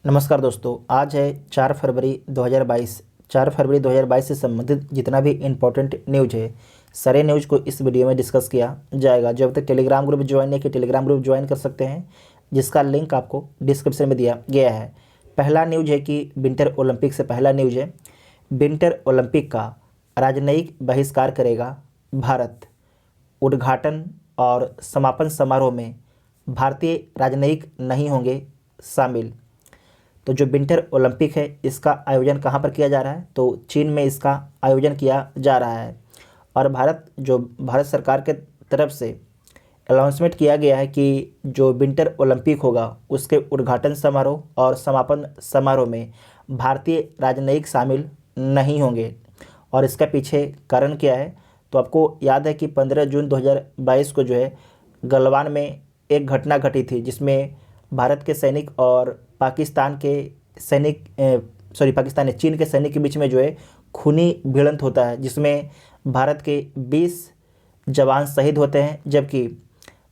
नमस्कार दोस्तों, आज है 4 फरवरी 2022। 4 फरवरी 2022 से संबंधित जितना भी इम्पोर्टेंट न्यूज है, सारे न्यूज को इस वीडियो में डिस्कस किया जाएगा। जो अब तक टेलीग्राम ग्रुप ज्वाइन नहीं किया, टेलीग्राम ग्रुप ज्वाइन कर सकते हैं, जिसका लिंक आपको डिस्क्रिप्शन में दिया गया है। पहला न्यूज है कि विंटर ओलंपिक से पहला न्यूज है, विंटर ओलंपिक का राजनयिक बहिष्कार करेगा भारत। उद्घाटन और समापन समारोह में भारतीय राजनयिक नहीं होंगे शामिल। तो जो विंटर ओलंपिक है, इसका आयोजन कहाँ पर किया जा रहा है? तो चीन में इसका आयोजन किया जा रहा है। और भारत सरकार के तरफ से अनाउंसमेंट किया गया है कि जो विंटर ओलंपिक होगा, उसके उद्घाटन समारोह और समापन समारोह में भारतीय राजनयिक शामिल नहीं होंगे। और इसका पीछे कारण क्या है? तो आपको याद है कि 15 जून 2022 को जो है गलवान में एक घटना घटी थी, जिसमें भारत के सैनिक और पाकिस्तान के सैनिक पाकिस्तान चीन के सैनिक के बीच में जो है खूनी भिड़ंत होता है, जिसमें भारत के 20 जवान शहीद होते हैं। जबकि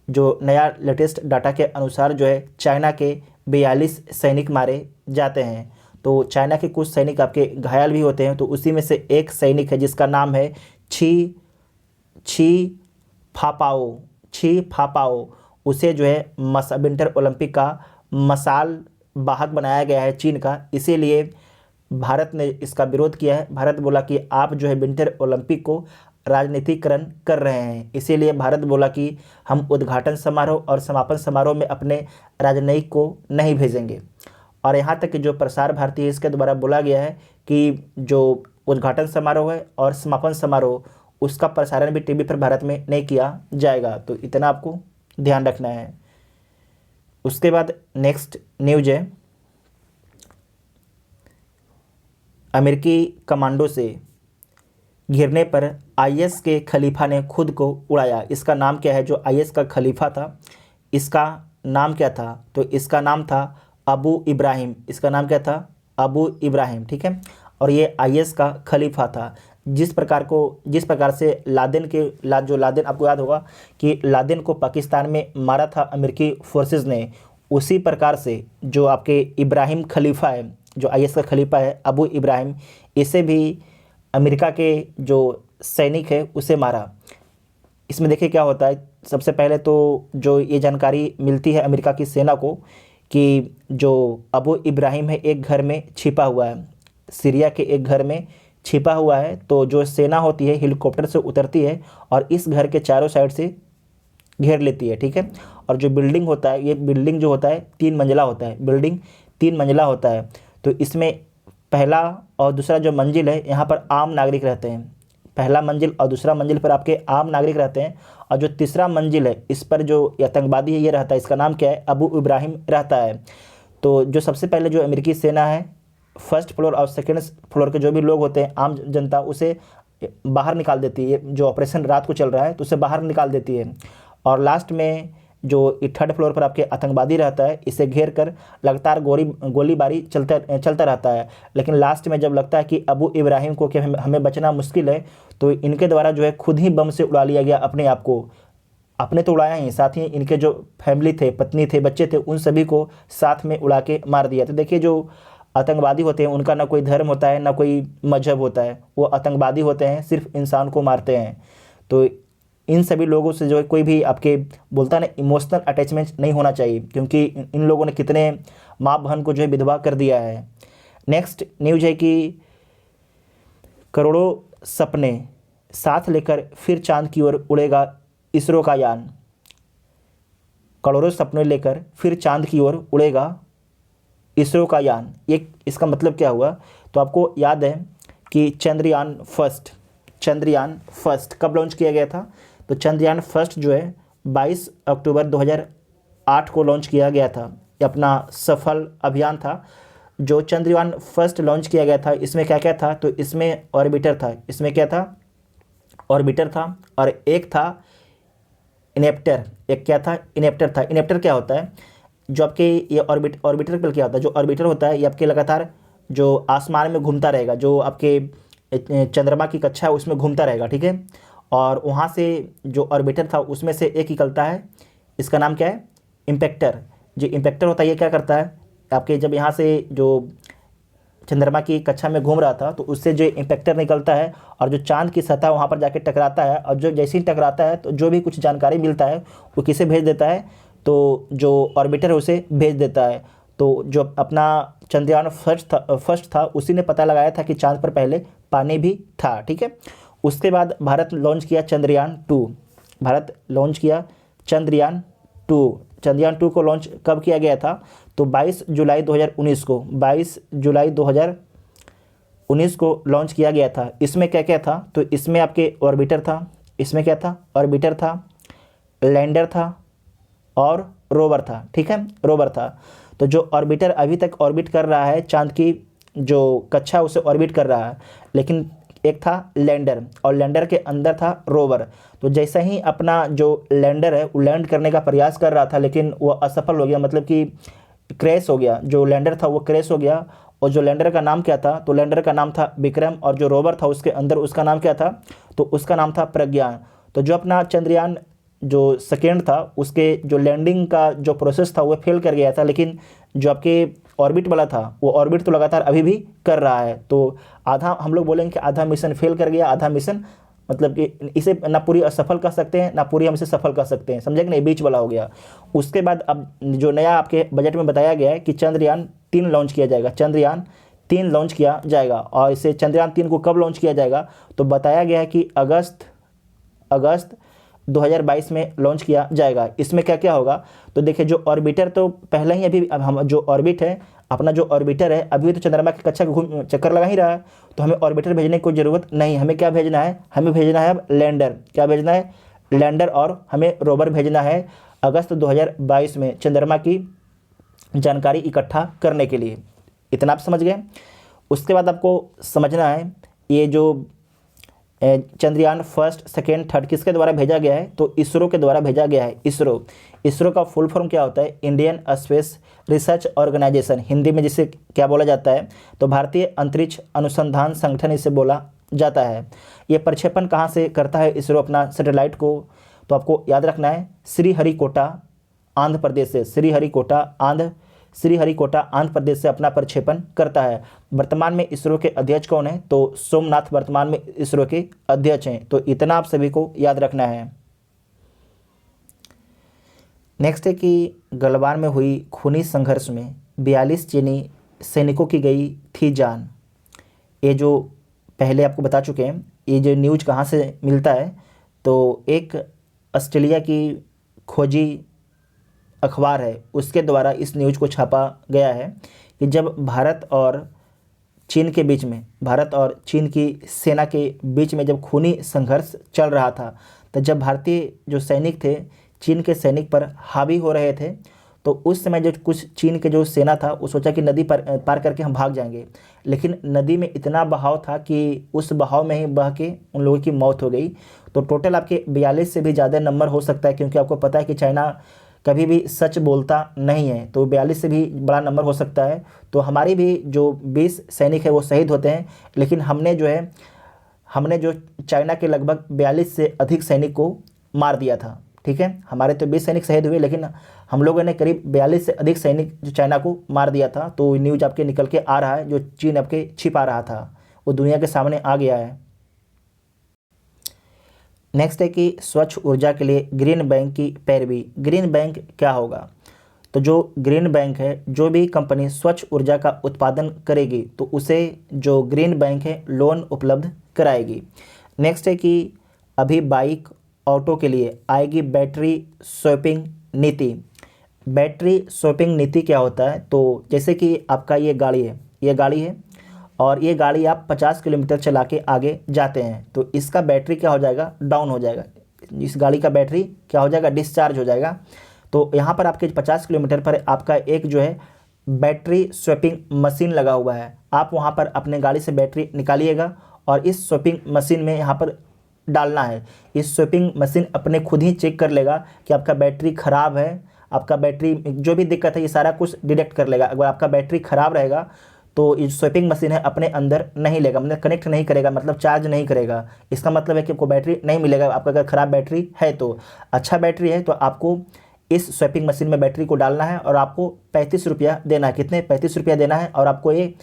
जो नया लेटेस्ट डाटा के अनुसार जो है चाइना के 42 सैनिक मारे जाते हैं। तो चाइना के कुछ सैनिक आपके घायल भी होते हैं। तो उसी में से एक सैनिक है जिसका नाम है छी फापाओ। उसे जो है विंटर ओलंपिक का मसाल वाहक बनाया गया है चीन का। इसीलिए भारत ने इसका विरोध किया है। भारत बोला कि आप जो है विंटर ओलंपिक को राजनीतिकरण कर रहे हैं। इसीलिए भारत बोला कि हम उद्घाटन समारोह और समापन समारोह में अपने राजनयिक को नहीं भेजेंगे। और यहाँ तक कि जो प्रसार भारती है, इसके द्वारा बोला गया है कि जो उद्घाटन समारोह है और समापन समारोह, उसका प्रसारण भी टीवी पर भारत में नहीं किया जाएगा। तो इतना आपको ध्यान रखना है। उसके बाद नेक्स्ट न्यूज है, अमेरिकी कमांडो से घिरने पर आईएस के खलीफा ने खुद को उड़ाया। इसका नाम क्या है? जो आईएस का खलीफा था, इसका नाम क्या था? तो इसका नाम था अबू इब्राहिम। इसका नाम क्या था? अबू इब्राहिम, ठीक है। और ये आईएस का खलीफा था। जिस प्रकार से लादेन आपको याद होगा कि लादेन को पाकिस्तान में मारा था अमेरिकी फोर्सेस ने, उसी प्रकार से जो आपके इब्राहिम खलीफा है, जो आईएस का खलीफा है अबू इब्राहिम, इसे भी अमेरिका के जो सैनिक है उसे मारा। इसमें देखिए क्या होता है। सबसे पहले तो जो ये जानकारी मिलती है अमेरिका की सेना को कि जो अबू इब्राहिम है एक घर में छिपा हुआ है, सीरिया के एक घर में छिपा हुआ है। तो जो सेना होती है हेलीकॉप्टर से उतरती है और इस घर के चारों साइड से घेर लेती है, ठीक है। और जो बिल्डिंग होता है, ये बिल्डिंग जो होता है 3 मंजिला होता है। बिल्डिंग 3 मंजिला होता है। तो इसमें पहला और दूसरा जो मंजिल है, यहाँ पर आम नागरिक रहते हैं। पहला मंजिल और दूसरा मंजिल पर आपके आम नागरिक रहते हैं। और जो तीसरा मंजिल है, इस पर जो आतंकवादी है ये रहता है। इसका नाम क्या है? अबू इब्राहिम रहता है। तो जो सबसे पहले जो अमेरिकी सेना है, फर्स्ट फ्लोर और सेकेंड फ्लोर के जो भी लोग होते हैं, आम जनता, उसे बाहर निकाल देती है। जो ऑपरेशन रात को चल रहा है तो उसे बाहर निकाल देती है। और लास्ट में जो 3rd फ्लोर पर आपके आतंकवादी रहता है, इसे घेर कर लगातार गोलीबारी चलता रहता है। लेकिन लास्ट में जब लगता है कि अबू इब्राहिम को कि हमें बचना मुश्किल है, तो इनके द्वारा जो है खुद ही बम से उड़ा लिया गया अपने आप को। अपने तो उड़ाया ही, साथ ही इनके जो फैमिली थे, पत्नी थे, बच्चे थे, उन सभी को साथ में उड़ा के मार दिया। तो देखिए, जो आतंकवादी होते हैं उनका ना कोई धर्म होता है, ना कोई मजहब होता है। वो आतंकवादी होते हैं, सिर्फ इंसान को मारते हैं। तो इन सभी लोगों से जो है कोई भी आपके बोलता है ना, इमोशनल अटैचमेंट नहीं होना चाहिए, क्योंकि इन लोगों ने कितने माँ बहन को जो है विधवा कर दिया है। नेक्स्ट न्यूज है कि करोड़ों सपने साथ लेकर फिर चांद की ओर उड़ेगा इसरो का यान। करोड़ों सपने लेकर फिर चांद की ओर उड़ेगा इसरो का यान। ये इसका मतलब क्या हुआ? तो आपको याद है कि चंद्रयान फर्स्ट कब लॉन्च किया गया था? तो चंद्रयान फर्स्ट जो है 22 अक्टूबर 2008 को लॉन्च किया गया था। ये अपना सफल अभियान था। जो चंद्रयान फर्स्ट लॉन्च किया गया था, इसमें क्या क्या था? तो इसमें ऑर्बिटर था। इसमें क्या था? ऑर्बिटर था। और एक था इनेप्टर। एक क्या था? इनेप्टर था। इनेप्टर क्या होता है? जो आपके ये ऑर्बिटर पर क्या होता है? जो ऑर्बिटर होता है ये आपके लगातार जो आसमान में घूमता रहेगा, जो आपके चंद्रमा की कक्षा है उसमें घूमता रहेगा, ठीक है। और वहाँ से जो ऑर्बिटर था उसमें से एक निकलता है, इसका नाम क्या है? इम्पैक्टर। जो इम्पैक्टर होता है ये क्या करता है? आपके जब यहाँ से जो चंद्रमा की कक्षा में घूम रहा था तो उससे जो इम्पेक्टर निकलता है और जो चांद की सतह वहाँ पर जाके टकराता है, और जो जैसे ही टकराता है तो जो भी कुछ जानकारी मिलता है वो किसे भेज देता है, तो जो ऑर्बिटर है उसे भेज देता है। तो जो अपना चंद्रयान फर्स्ट था उसी ने पता लगाया था कि चांद पर पहले पानी भी था। ठीक है, उसके बाद भारत लॉन्च किया चंद्रयान 2। भारत लॉन्च किया चंद्रयान 2। चंद्रयान 2 को लॉन्च कब किया गया था, तो 22 जुलाई 2019 को, 22 जुलाई 2019 को लॉन्च किया गया था। इसमें क्या क्या था, तो इसमें आपके ऑर्बिटर था, इसमें क्या था, ऑर्बिटर था, लैंडर था और रोवर था। ठीक है, रोवर था। तो जो ऑर्बिटर अभी तक ऑर्बिट कर रहा है, चांद की जो कक्षा उसे ऑर्बिट कर रहा है, लेकिन एक था लैंडर और लैंडर के अंदर था रोवर। तो जैसा ही अपना जो लैंडर है वो लैंड करने का प्रयास कर रहा था, लेकिन वो असफल हो गया, मतलब कि क्रैश हो गया। जो लैंडर था वो क्रैश हो गया। और जो लैंडर का नाम क्या था, तो लैंडर का नाम था विक्रम, और जो रोवर था उसके अंदर उसका नाम क्या था, तो उसका नाम था प्रज्ञान। तो जो अपना चंद्रयान जो सेकेंड था उसके जो लैंडिंग का जो प्रोसेस था वो फेल कर गया था, लेकिन जो आपके ऑर्बिट वाला था वो ऑर्बिट तो लगातार अभी भी कर रहा है। तो आधा हम लोग बोलेंगे कि आधा मिशन फेल कर गया, आधा मिशन मतलब कि इसे ना पूरी असफल कर सकते हैं ना पूरी हम इसे सफल कर सकते हैं, समझे कि नहीं, बीच वाला हो गया। उसके बाद अब जो नया आपके बजट में बताया गया है कि चंद्रयान 3 लॉन्च किया जाएगा, चंद्रयान 3 लॉन्च किया जाएगा। और इसे चंद्रयान 3 को कब लॉन्च किया जाएगा, तो बताया गया है कि अगस्त 2022 में लॉन्च किया जाएगा। इसमें क्या क्या होगा, तो देखिए जो ऑर्बिटर तो पहले ही अभी हम जो ऑर्बिट है अपना जो ऑर्बिटर है अभी तो चंद्रमा की कक्षा का चक्कर लगा ही रहा है, तो हमें ऑर्बिटर भेजने की कोई ज़रूरत नहीं। हमें क्या भेजना है, हमें भेजना है अब लैंडर। क्या भेजना है, लैंडर, और हमें रोवर भेजना है अगस्त 2022 में चंद्रमा की जानकारी इकट्ठा करने के लिए। इतना आप समझ गए। उसके बाद आपको समझना है ये जो चंद्रयान फर्स्ट सेकेंड थर्ड किसके द्वारा भेजा गया है, तो इसरो के द्वारा भेजा गया है। इसरो का फुल फॉर्म क्या होता है, Indian space research organisation, Hindi में जिसे क्या बोला जाता है, तो भारतीय अंतरिक्ष अनुसंधान संगठन इसे बोला जाता है। ये प्रक्षेपण कहाँ से करता है इसरो अपना सैटेलाइट को, तो आपको याद रखना है श्रीहरिकोटा आंध्र प्रदेश से, श्रीहरिकोटा आंध्र प्रदेश से अपना प्रक्षेपण करता है। वर्तमान में इसरो के अध्यक्ष कौन है, तो सोमनाथ वर्तमान में इसरो के अध्यक्ष हैं। तो इतना आप सभी को याद रखना है। नेक्स्ट है कि गलवान में हुई खूनी संघर्ष में 42 चीनी सैनिकों की गई थी जान। ये जो पहले आपको बता चुके हैं, ये जो न्यूज कहाँ से मिलता है, तो एक ऑस्ट्रेलिया की खोजी अखबार है उसके द्वारा इस न्यूज़ को छापा गया है कि जब भारत और चीन की सेना के बीच में जब खूनी संघर्ष चल रहा था, तो जब भारतीय जो सैनिक थे चीन के सैनिक पर हावी हो रहे थे, तो उस समय जो कुछ चीन के जो सेना था वो सोचा कि नदी पार करके हम भाग जाएंगे, लेकिन नदी में इतना बहाव था कि उस बहाव में ही बह के उन लोगों की मौत हो गई। तो टोटल आपके 42 से भी ज़्यादा नंबर हो सकता है, क्योंकि आपको पता है कि चाइना कभी भी सच बोलता नहीं है, तो 42 से भी बड़ा नंबर हो सकता है। तो हमारी भी जो 20 सैनिक है वो शहीद होते हैं, लेकिन हमने जो चाइना के लगभग 42 से अधिक सैनिक को मार दिया था। ठीक है, हमारे तो 20 सैनिक शहीद हुए, लेकिन हम लोगों ने करीब 42 से अधिक सैनिक जो चाइना को मार दिया था। तो न्यूज़ आपके निकल के आ रहा है, जो चीन आपके छिपा रहा था वो दुनिया के सामने आ गया है। नेक्स्ट है कि स्वच्छ ऊर्जा के लिए ग्रीन बैंक की पैरवी। ग्रीन बैंक क्या होगा, तो जो ग्रीन बैंक है, जो भी कंपनी स्वच्छ ऊर्जा का उत्पादन करेगी तो उसे जो ग्रीन बैंक है लोन उपलब्ध कराएगी। नेक्स्ट है कि अभी बाइक ऑटो के लिए आएगी बैटरी स्वैपिंग नीति। बैटरी स्वैपिंग नीति क्या होता है, तो जैसे कि आपका ये गाड़ी है और ये गाड़ी आप 50 किलोमीटर चला के आगे जाते हैं, तो इसका बैटरी क्या हो जाएगा, डाउन हो जाएगा। इस गाड़ी का बैटरी क्या हो जाएगा, डिस्चार्ज हो जाएगा। तो यहाँ पर आपके 50 किलोमीटर पर आपका एक जो है बैटरी स्वैपिंग मशीन लगा हुआ है। आप वहाँ पर अपने गाड़ी से बैटरी निकालिएगा और इस स्वैपिंग मशीन में यहाँ पर डालना है। इस स्वैपिंग मशीन अपने खुद ही चेक कर लेगा कि आपका बैटरी ख़राब है, आपका बैटरी जो भी दिक्कत है ये सारा कुछ डिटेक्ट कर लेगा। अगर आपका बैटरी ख़राब रहेगा तो ये स्वैपिंग मशीन है अपने अंदर नहीं लेगा, मतलब कनेक्ट नहीं करेगा, मतलब चार्ज नहीं करेगा। इसका मतलब है कि आपको बैटरी नहीं मिलेगा। आपका अगर ख़राब बैटरी है, तो अच्छा बैटरी है तो आपको इस स्वैपिंग मशीन में बैटरी को डालना है और आपको 35 रुपया देना है। कितने? 35 रुपया देना है। और आपको ये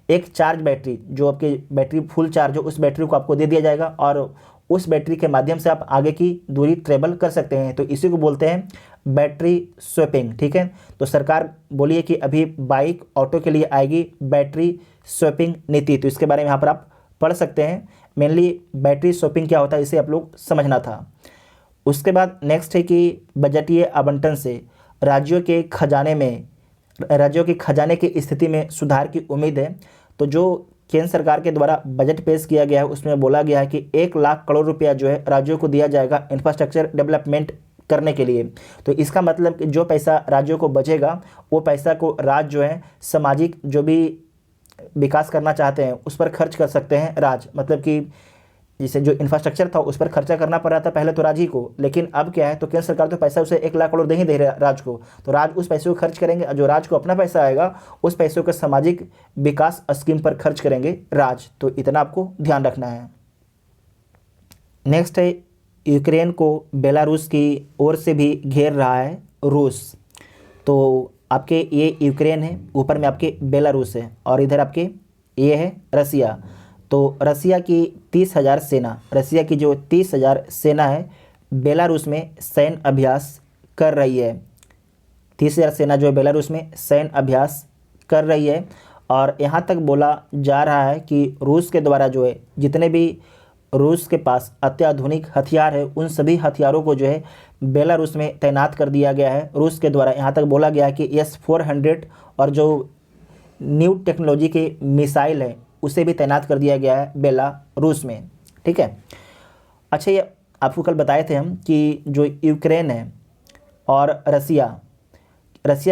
एक चार्ज बैटरी, जो आपकी बैटरी फुल चार्ज हो, उस बैटरी को आपको दे दिया जाएगा और उस बैटरी के माध्यम से आप आगे की दूरी ट्रेवल कर सकते हैं। तो इसी को बोलते हैं बैटरी स्वैपिंग। ठीक है, तो सरकार बोली है कि अभी बाइक ऑटो के लिए आएगी बैटरी स्वैपिंग नीति। तो इसके बारे में यहाँ पर आप पढ़ सकते हैं। मेनली बैटरी स्वैपिंग क्या होता है इसे आप लोग समझना था। उसके बाद नेक्स्ट है कि बजटीय आवंटन से राज्यों के खजाने की स्थिति में सुधार की उम्मीद है। तो जो केंद्र सरकार के द्वारा बजट पेश किया गया है उसमें बोला गया है कि 1 लाख करोड़ रुपया जो है राज्यों को दिया जाएगा इंफ्रास्ट्रक्चर डेवलपमेंट करने के लिए। तो इसका मतलब कि जो पैसा राज्यों को बचेगा वो पैसा को राज्य जो है सामाजिक जो भी विकास करना चाहते हैं उस पर खर्च कर सकते हैं। राज्य मतलब कि जैसे जो इंफ्रास्ट्रक्चर था उस पर खर्चा करना पड़ रहा था पहले तो राज्य ही को, लेकिन अब क्या है, तो केंद्र सरकार तो पैसा उसे 1 लाख करोड़ नहीं दे रहा राज्य को, तो राज्य उस पैसे को खर्च करेंगे और जो राज्य को अपना पैसा आएगा उस पैसों को सामाजिक विकास स्कीम पर खर्च करेंगे राज्य। तो इतना आपको ध्यान रखना है। नेक्स्ट है यूक्रेन को बेलारूस की ओर से भी घेर रहा है रूस। तो आपके ये यूक्रेन है, ऊपर में आपके बेलारूस है और इधर आपके ये है रसिया। तो रसिया की 30,000 सेना, रसिया की जो 30,000 सेना है बेलारूस में सैन्य अभ्यास कर रही है। 30,000 सेना जो है बेलारूस में सैन्य अभ्यास कर रही है। और यहाँ तक बोला जा रहा है कि रूस के द्वारा जो है जितने भी रूस के पास अत्याधुनिक हथियार है उन सभी हथियारों को जो है बेलारूस में तैनात कर दिया गया है रूस के द्वारा। यहाँ तक बोला गया है कि S-400 और जो न्यू टेक्नोलॉजी के मिसाइल है उसे भी तैनात कर दिया गया है बेलारूस में। ठीक है, अच्छा ये आपको कल बताए थे हम कि जो यूक्रेन है और रसिया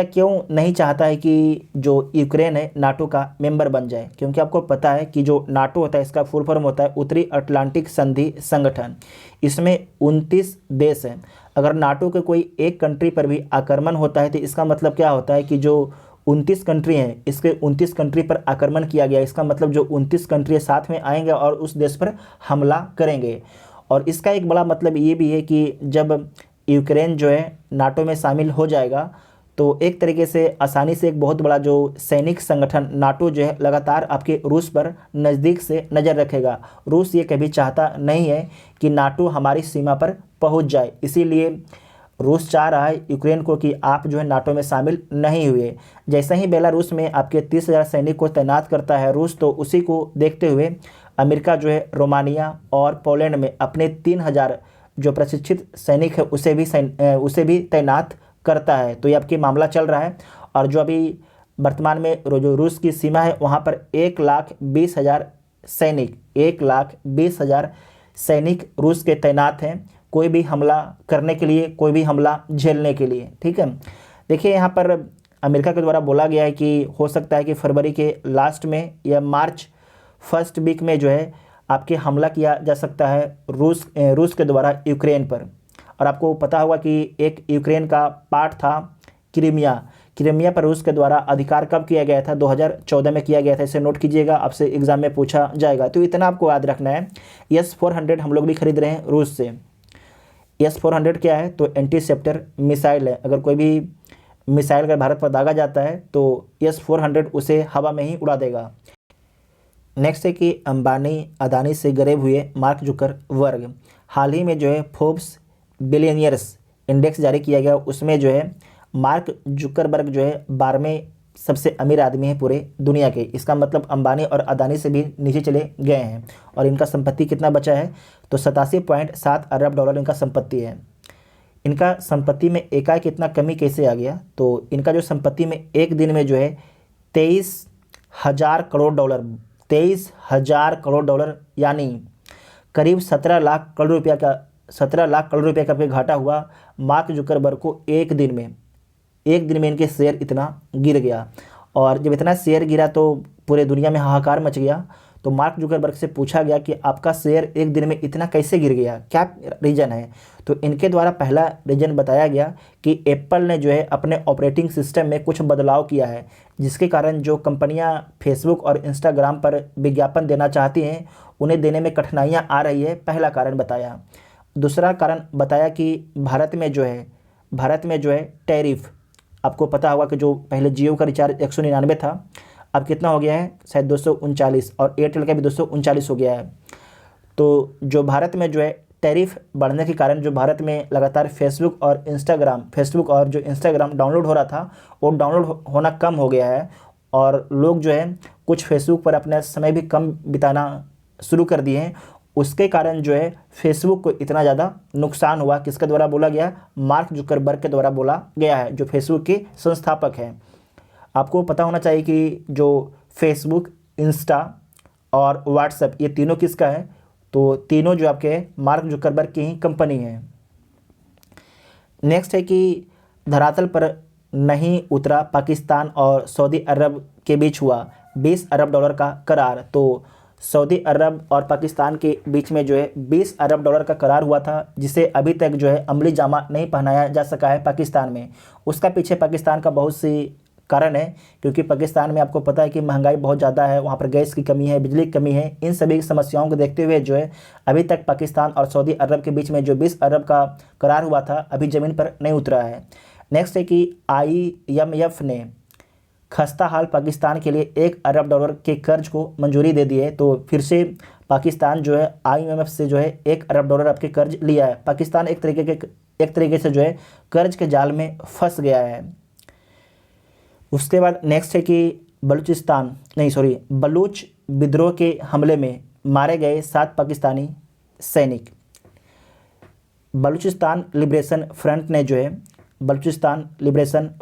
क्यों नहीं चाहता है कि जो यूक्रेन है नाटो का मेंबर बन जाए, क्योंकि आपको पता है कि जो नाटो होता है इसका फुल फॉर्म होता है उत्तरी अटलांटिक संधि संगठन। इसमें 29 देश हैं। अगर नाटो के कोई एक कंट्री पर भी आक्रमण होता है तो इसका मतलब क्या होता है कि जो 29 कंट्री हैं इसके 29 कंट्री पर आक्रमण किया गया, इसका मतलब जो 29 कंट्री साथ में आएंगे और उस देश पर हमला करेंगे। और इसका एक बड़ा मतलब ये भी है कि जब यूक्रेन जो है नाटो में शामिल हो जाएगा तो एक तरीके से आसानी से एक बहुत बड़ा जो सैनिक संगठन नाटो जो है लगातार आपके रूस पर नज़दीक से नज़र रखेगा। रूस ये कभी चाहता नहीं है कि नाटो हमारी सीमा पर पहुंच जाए, इसीलिए रूस चाह रहा है यूक्रेन को कि आप जो है नाटो में शामिल नहीं हुए। जैसे ही बेलारूस में आपके 30,000 सैनिक को तैनात करता है रूस, तो उसी को देखते हुए अमेरिका जो है रोमानिया और पोलैंड में अपने 3,000 जो प्रशिक्षित सैनिक है उसे भी तैनात करता है। तो ये आपकी मामला चल रहा है। और जो अभी वर्तमान में जो रूस की सीमा है वहाँ पर 1,20,000 सैनिक 1,20,000 सैनिक रूस के तैनात हैं, कोई भी हमला करने के लिए, कोई भी हमला झेलने के लिए। ठीक है, देखिए यहाँ पर अमेरिका के द्वारा बोला गया है कि हो सकता है कि फरवरी के लास्ट में या मार्च फर्स्ट वीक में जो है आपके हमला किया जा सकता है रूस के द्वारा यूक्रेन पर। और आपको पता होगा कि एक यूक्रेन का पार्ट था क्रीमिया पर रूस के द्वारा अधिकार कब किया गया था? 2014 में किया गया था। इसे नोट कीजिएगा, आपसे एग्जाम में पूछा जाएगा। तो इतना आपको याद रखना है। S-400 हम लोग भी खरीद रहे हैं रूस से। S-400 क्या है? तो एंटीसेप्टर मिसाइल है। अगर कोई भी मिसाइल अगर भारत पर दागा जाता है तो S-400 उसे हवा में ही उड़ा देगा। नेक्स्ट है कि अंबानी अदानी से गरीब हुए मार्क जुकरबर्ग। हाल ही में जो है फोर्ब्स बिलियनियर्स इंडेक्स जारी किया गया, उसमें जो है मार्क जुकरबर्ग जो है 12वें सबसे अमीर आदमी है पूरे दुनिया के। इसका मतलब अंबानी और अदानी से भी नीचे चले गए हैं। और इनका संपत्ति कितना बचा है? तो 87.7 अरब डॉलर इनका संपत्ति है। इनका संपत्ति में एकाएक कितना कमी कैसे आ गया? तो इनका जो संपत्ति में एक दिन में जो है 23,000 करोड़ डॉलर 23,000 करोड़ डॉलर यानी करीब 17 लाख करोड़ रुपया का 17 लाख करोड़ रुपये का भी घाटा हुआ मार्क जुकरबर्ग को एक दिन में इनके शेयर इतना गिर गया। और जब इतना शेयर गिरा तो पूरे दुनिया में हाहाकार मच गया। तो मार्क जुकरबर्ग से पूछा गया कि आपका शेयर एक दिन में इतना कैसे गिर गया, क्या रीज़न है? तो इनके द्वारा पहला रीज़न बताया गया कि एप्पल ने जो है अपने ऑपरेटिंग सिस्टम में कुछ बदलाव किया है, जिसके कारण जो कंपनियां फेसबुक और इंस्टाग्राम पर विज्ञापन देना चाहती हैं उन्हें देने में कठिनाइयाँ आ रही है, पहला कारण बताया। दूसरा कारण बताया कि भारत भारत में जो है टैरिफ, आपको पता होगा कि जो पहले जियो का रिचार्ज 199 था, अब कितना हो गया है, शायद 239, और एयरटेल का भी 239 हो गया है। तो जो भारत में जो है टैरिफ बढ़ने के कारण जो भारत में लगातार फेसबुक और जो इंस्टाग्राम डाउनलोड हो रहा था, वो डाउनलोड होना कम हो गया है, और लोग जो है कुछ फेसबुक पर अपना समय भी कम बिताना शुरू कर दिए हैं। उसके कारण जो है फेसबुक को इतना ज़्यादा नुकसान हुआ, किसके द्वारा बोला गया, मार्क जुकरबर्ग के द्वारा बोला गया है, जो फेसबुक के संस्थापक हैं। आपको पता होना चाहिए कि जो फेसबुक, इंस्टा और व्हाट्सएप, ये तीनों किसका है, तो तीनों जो आपके मार्क जुकरबर्ग की ही कंपनी है। नेक्स्ट है कि धरातल पर नहीं उतरा, पाकिस्तान और सऊदी अरब के बीच हुआ $20 अरब का करार। तो सऊदी अरब और पाकिस्तान के बीच में जो है $20 अरब का करार हुआ था, जिसे अभी तक जो है अमली जामा नहीं पहनाया जा सका है पाकिस्तान में। उसका पीछे पाकिस्तान का बहुत सी कारण है, क्योंकि पाकिस्तान में आपको पता है कि महंगाई बहुत ज़्यादा है, वहाँ पर गैस की कमी है, बिजली की कमी है। इन सभी समस्याओं को देखते हुए जो है अभी तक पाकिस्तान और सऊदी अरब के बीच में जो 20 अरब का करार हुआ था, अभी ज़मीन पर नहीं उतरा है। नेक्स्ट है कि IMF ने खस्ता हाल पाकिस्तान के लिए $1 अरब के कर्ज को मंजूरी दे दी है। तो फिर से पाकिस्तान जो है IMF से जो है $1 अरब आपके कर्ज लिया है। पाकिस्तान एक तरीके से जो है कर्ज के जाल में फंस गया है। उसके बाद नेक्स्ट है कि बलूच विद्रोह के हमले में मारे गए 7 पाकिस्तानी सैनिक। बलूचिस्तान लिबरेशन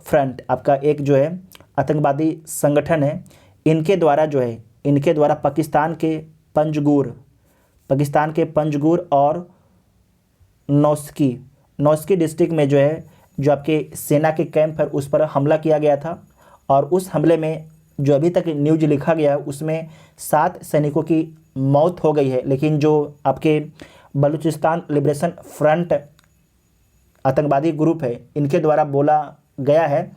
फ्रंट आपका एक जो है आतंकवादी संगठन है। इनके द्वारा पाकिस्तान के पंजगुर और नौस्की डिस्ट्रिक्ट में जो है जो आपके सेना के कैंप है उस पर हमला किया गया था, और उस हमले में जो अभी तक न्यूज लिखा गया है उसमें 7 सैनिकों की मौत हो गई है। लेकिन जो आपके बलूचिस्तान लिबरेशन फ्रंट आतंकवादी ग्रुप है, इनके द्वारा बोला गया है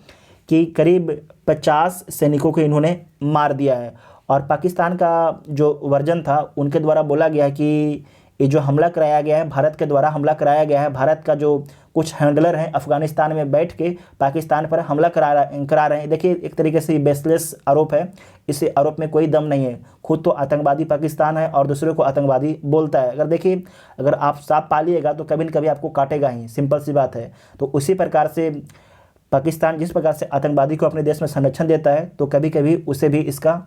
कि करीब 50 सैनिकों को इन्होंने मार दिया है। और पाकिस्तान का जो वर्जन था, उनके द्वारा बोला गया कि ये जो हमला कराया गया है, भारत के द्वारा हमला कराया गया है। भारत का जो कुछ हैंडलर हैं अफ़गानिस्तान में बैठ के पाकिस्तान पर हमला करा रहे हैं। देखिए, एक तरीके से बेसलेस आरोप है, इस आरोप में कोई दम नहीं है। खुद तो आतंकवादी पाकिस्तान है और दूसरे को आतंकवादी बोलता है। अगर आप सांप पालिएगा तो कभी न कभी आपको काटेगा ही, सिंपल सी बात है। तो उसी प्रकार से पाकिस्तान जिस प्रकार से आतंकवादी को अपने देश में संरक्षण देता है, तो कभी कभी उसे भी इसका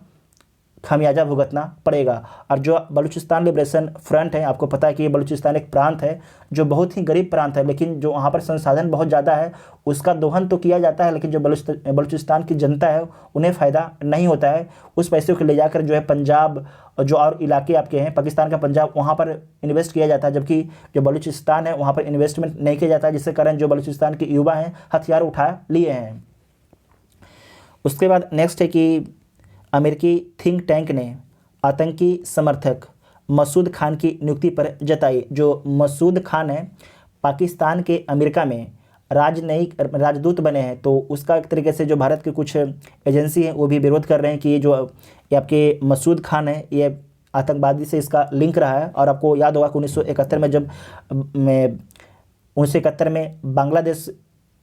खामियाजा भुगतना पड़ेगा। और जो बलूचिस्तान लिबरेशन फ्रंट है, आपको पता है कि ये बलूचिस्तान एक प्रांत है जो बहुत ही गरीब प्रांत है, लेकिन जो वहाँ पर संसाधन बहुत ज़्यादा है, उसका दोहन तो किया जाता है, लेकिन जो बलूचिस्तान की जनता है उन्हें फ़ायदा नहीं होता है। उस पैसे को ले जाकर जो है पंजाब और जो और इलाके आपके हैं पाकिस्तान का, पंजाब, वहाँ पर इन्वेस्ट किया जाता है, जबकि जो बलूचिस्तान है वहाँ पर इन्वेस्टमेंट नहीं किया जाता है, जिसके कारण जो बलूचिस्तान के युवा हैं हथियार उठा लिए हैं। उसके बाद नेक्स्ट है कि अमेरिकी थिंक टैंक ने आतंकी समर्थक मसूद खान की नियुक्ति पर जताई। जो मसूद खान है पाकिस्तान के अमेरिका में राजदूत बने हैं, तो उसका एक तरीके से जो भारत के कुछ एजेंसी हैं वो भी विरोध कर रहे हैं कि ये आपके मसूद खान है, ये आतंकवादी से इसका लिंक रहा है। और आपको याद होगा कि 1971 में जब 1971 में बांग्लादेश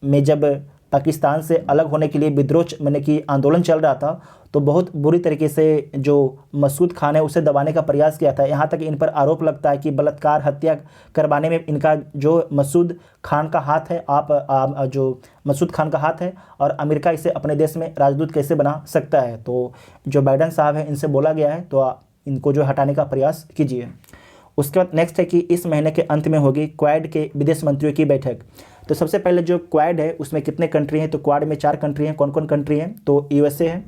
में जब पाकिस्तान से अलग होने के लिए विद्रोह मैंने कि आंदोलन चल रहा था, तो बहुत बुरी तरीके से जो मसूद खान है उसे दबाने का प्रयास किया था। यहाँ तक इन पर आरोप लगता है कि बलात्कार, हत्या करवाने में इनका जो मसूद खान का हाथ है, जो मसूद खान का हाथ है, और अमेरिका इसे अपने देश में राजदूत कैसे बना सकता है। तो जो बाइडन साहब हैं इनसे बोला गया है, तो इनको जो हटाने का प्रयास कीजिए। उसके बाद नेक्स्ट है कि इस महीने के अंत में होगी क्वाड के विदेश मंत्रियों की बैठक। तो सबसे पहले जो क्वाड है उसमें कितने कंट्री हैं, तो क्वाड में 4 कंट्री हैं। कौन कौन कंट्री हैं, तो USA है,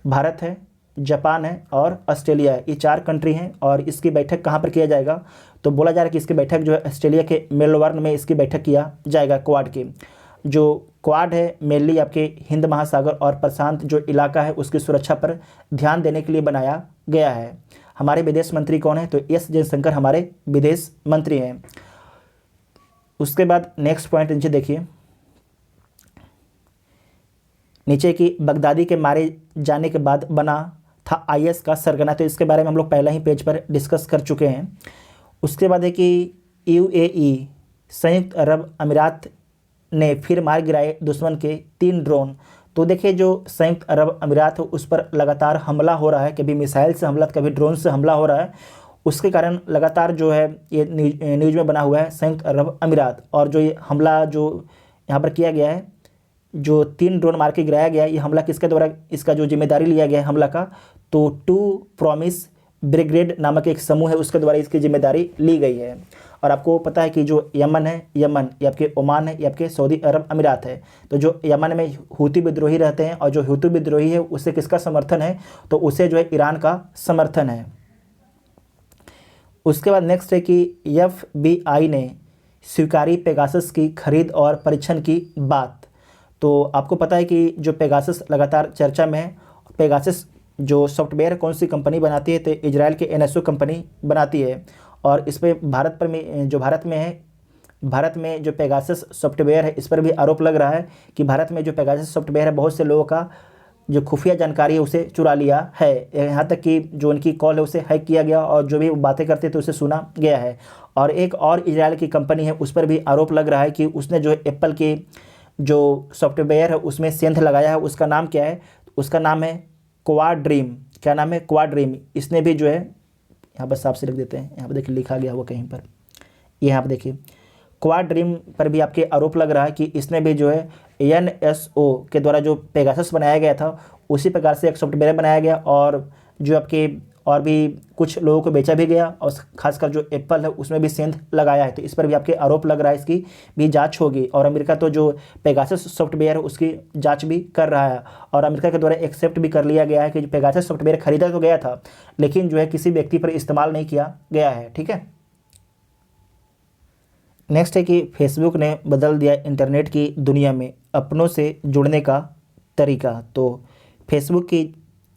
भारत है, जापान है और ऑस्ट्रेलिया है। ये 4 कंट्री हैं। और इसकी बैठक कहाँ पर किया जाएगा, तो बोला जा रहा है कि इसकी बैठक जो है ऑस्ट्रेलिया के मेलबर्न में इसकी बैठक किया जाएगा। क्वाड की जो क्वाड है मेनली आपके हिंद महासागर और प्रशांत जो इलाका है उसकी सुरक्षा पर ध्यान देने के लिए बनाया गया है। हमारे विदेश मंत्री कौन है, तो एस जयशंकर हमारे विदेश मंत्री हैं। उसके बाद नेक्स्ट पॉइंट नीचे देखिए, नीचे की बगदादी के मारे जाने के बाद बना था IS का सरगना। तो इसके बारे में हम लोग पहले ही पेज पर डिस्कस कर चुके हैं। उसके बाद है कि UAE संयुक्त अरब अमीरात ने फिर मार गिराए दुश्मन के 3 ड्रोन। तो देखिए जो संयुक्त अरब अमीरात है उस पर लगातार हमला हो रहा है, कभी मिसाइल से हमला, कभी ड्रोन से हमला हो रहा है, उसके कारण लगातार जो है ये न्यूज़ में बना हुआ है संयुक्त अरब अमीरात। और जो ये हमला जो यहाँ पर किया गया है, जो 3 ड्रोन मार के गिराया गया है, ये हमला किसके द्वारा, इसका जो जिम्मेदारी लिया गया है हमला का, तो 2 प्रॉमिस ब्रिगेड नामक एक समूह है उसके द्वारा इसकी जिम्मेदारी ली गई है। और आपको पता है कि जो यमन है, यमन ये आपके ओमान है, ये आपके सऊदी अरब अमीरात है। तो जो यमन में हूती विद्रोही रहते हैं और जो हूती विद्रोही है उसे किसका समर्थन है, तो उसे जो है ईरान का समर्थन है। उसके बाद नेक्स्ट है कि FBI ने स्वीकारी पेगासस की खरीद और परीक्षण की बात। तो आपको पता है कि जो पेगासस लगातार चर्चा में है। पेगासस जो सॉफ्टवेयर कौन सी कंपनी बनाती है, तो इजराइल के NSO कंपनी बनाती है। और इस पर भारत में जो पेगासस सॉफ्टवेयर है इस पर भी आरोप लग रहा है कि भारत में जो पेगासस सॉफ्टवेयर है बहुत से लोगों का जो खुफिया जानकारी है उसे चुरा लिया है। यहाँ तक कि जो उनकी कॉल है उसे हैक किया गया और जो भी बातें करते थे उसे सुना गया है। और एक और इजराइल की कंपनी है उस पर भी आरोप लग रहा है कि उसने जो एप्पल के जो सॉफ्टवेयर है उसमें सेंध लगाया है। उसका नाम क्या है, उसका नाम है क्वाड्रीम। क्या नाम है, क्वाड्रीम। इसने भी जो है, यहाँ पर साफ से लिख देते हैं, यहाँ पर देखिए लिखा गया हुआ कहीं पर, यहाँ पर देखिए क्वाड्रीम पर भी आपके आरोप लग रहा है कि इसने भी जो है NSO के द्वारा जो पेगासस बनाया गया था उसी प्रकार से एक सॉफ्टवेयर बनाया गया और जो आपके और भी कुछ लोगों को बेचा भी गया और खासकर जो एप्पल है उसमें भी सेंध लगाया है। तो इस पर भी आपके आरोप लग रहा है, इसकी भी जांच होगी। और अमेरिका तो जो पेगासस सॉफ्टवेयर है उसकी जांच भी कर रहा है और अमेरिका के द्वारा एक्सेप्ट भी कर लिया गया है कि पेगासस सॉफ्टवेयर खरीदा तो गया था लेकिन जो है किसी व्यक्ति पर इस्तेमाल नहीं किया गया है। ठीक है। नेक्स्ट है कि फेसबुक ने बदल दिया इंटरनेट की दुनिया में अपनों से जुड़ने का तरीका। तो फेसबुक की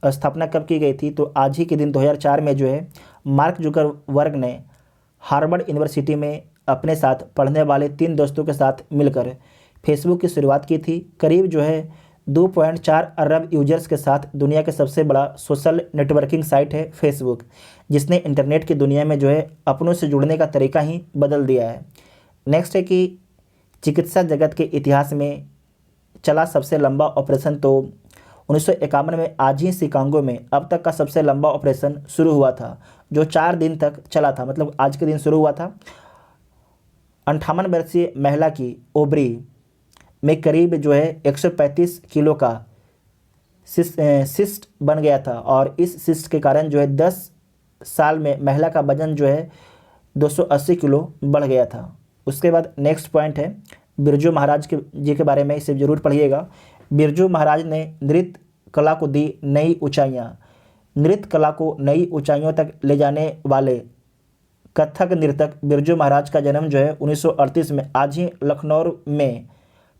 स्थापना कब की गई थी, तो आज ही के दिन 2004 में जो है मार्क जुकरबर्ग ने हार्वर्ड यूनिवर्सिटी में अपने साथ पढ़ने वाले 3 दोस्तों के साथ मिलकर फेसबुक की शुरुआत की थी। करीब जो है 2.4 अरब यूजर्स के साथ दुनिया के सबसे बड़ा सोशल नेटवर्किंग साइट है फेसबुक, जिसने इंटरनेट की दुनिया में जो है अपनों से जुड़ने का तरीका ही बदल दिया है। नेक्स्ट है कि चिकित्सा जगत के इतिहास में चला सबसे लंबा ऑपरेशन, तो 1951 में आज ही शिकागो में अब तक का सबसे लंबा ऑपरेशन शुरू हुआ था जो 4 दिन तक चला था, मतलब आज के दिन शुरू हुआ था। 58 वर्षीय महिला की ओवरी में करीब जो है 135 किलो का सिस्ट बन गया था और इस सिस्ट के कारण जो है 10 साल में महिला का वजन जो है 280 किलो बढ़ गया था। उसके बाद नेक्स्ट पॉइंट है बिरजू महाराज जी के बारे में, इसे जरूर पढ़िएगा। बिरजू महाराज ने नृत्य कला को दी नई ऊंचाइयां। नृत्य कला को नई ऊंचाइयों तक ले जाने वाले कथक नर्तक बिरजू महाराज का जन्म जो है 1938 में आज ही लखनऊ में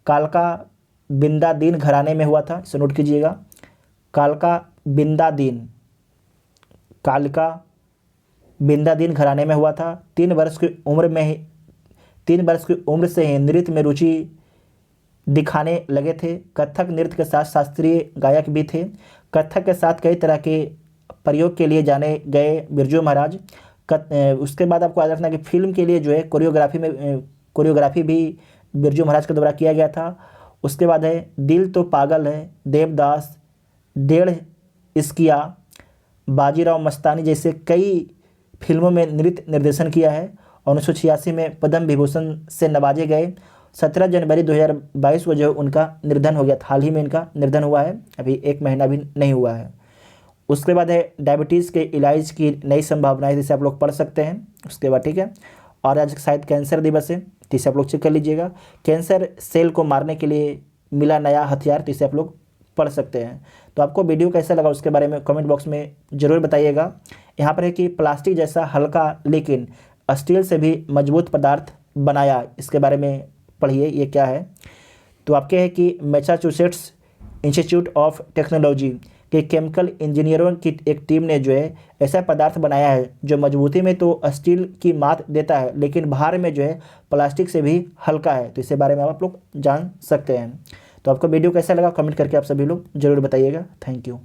कालका बिंदादीन घराने में हुआ था। इसे नोट कीजिएगा, कालका बिंदादीन घराने में हुआ था। 3 वर्ष की उम्र से ही नृत्य में रुचि दिखाने लगे थे। कथक नृत्य के साथ शास्त्रीय गायक भी थे। कथक के साथ कई तरह के प्रयोग के लिए जाने गए बिरजू महाराज। उसके बाद आपको याद रखना कि फिल्म के लिए जो है कोरियोग्राफी भी बिरजू महाराज के द्वारा किया गया था। उसके बाद है दिल तो पागल है, देवदास, 1.5 इश्किया, बाजीराव मस्तानी जैसे कई फिल्मों में नृत्य निर्देशन किया है और 1986 में पद्म विभूषण से नवाजे गए। 17 जनवरी 2022 को जो उनका निर्धन हो गया था। हाल ही में इनका निर्धन हुआ है, अभी 1 महीना भी नहीं हुआ है। उसके बाद है डायबिटीज़ के इलाज की नई संभावनाएं, जिसे आप लोग पढ़ सकते हैं। उसके बाद ठीक है, और आज शायद कैंसर दिवस है, तो इसे आप लोग चेक कर लीजिएगा। कैंसर सेल को मारने के लिए मिला नया हथियार, तो इसे आप लोग पढ़ सकते हैं। तो आपको वीडियो कैसा लगा उसके बारे में कमेंट बॉक्स में ज़रूर बताइएगा। यहाँ पर है कि प्लास्टिक जैसा हल्का लेकिन स्टील से भी मजबूत पदार्थ बनाया, इसके बारे में पढ़िए ये क्या है। तो आपके है कि मैसाचुसेट्स इंस्टीट्यूट ऑफ टेक्नोलॉजी के केमिकल इंजीनियरों की एक टीम ने जो है ऐसा पदार्थ बनाया है जो मजबूती में तो स्टील की मात देता है लेकिन भार में जो है प्लास्टिक से भी हल्का है। तो इसके बारे में आप लोग जान सकते हैं। तो आपको वीडियो कैसा लगा कमेंट करके आप सभी लोग जरूर बताइएगा। Thank you.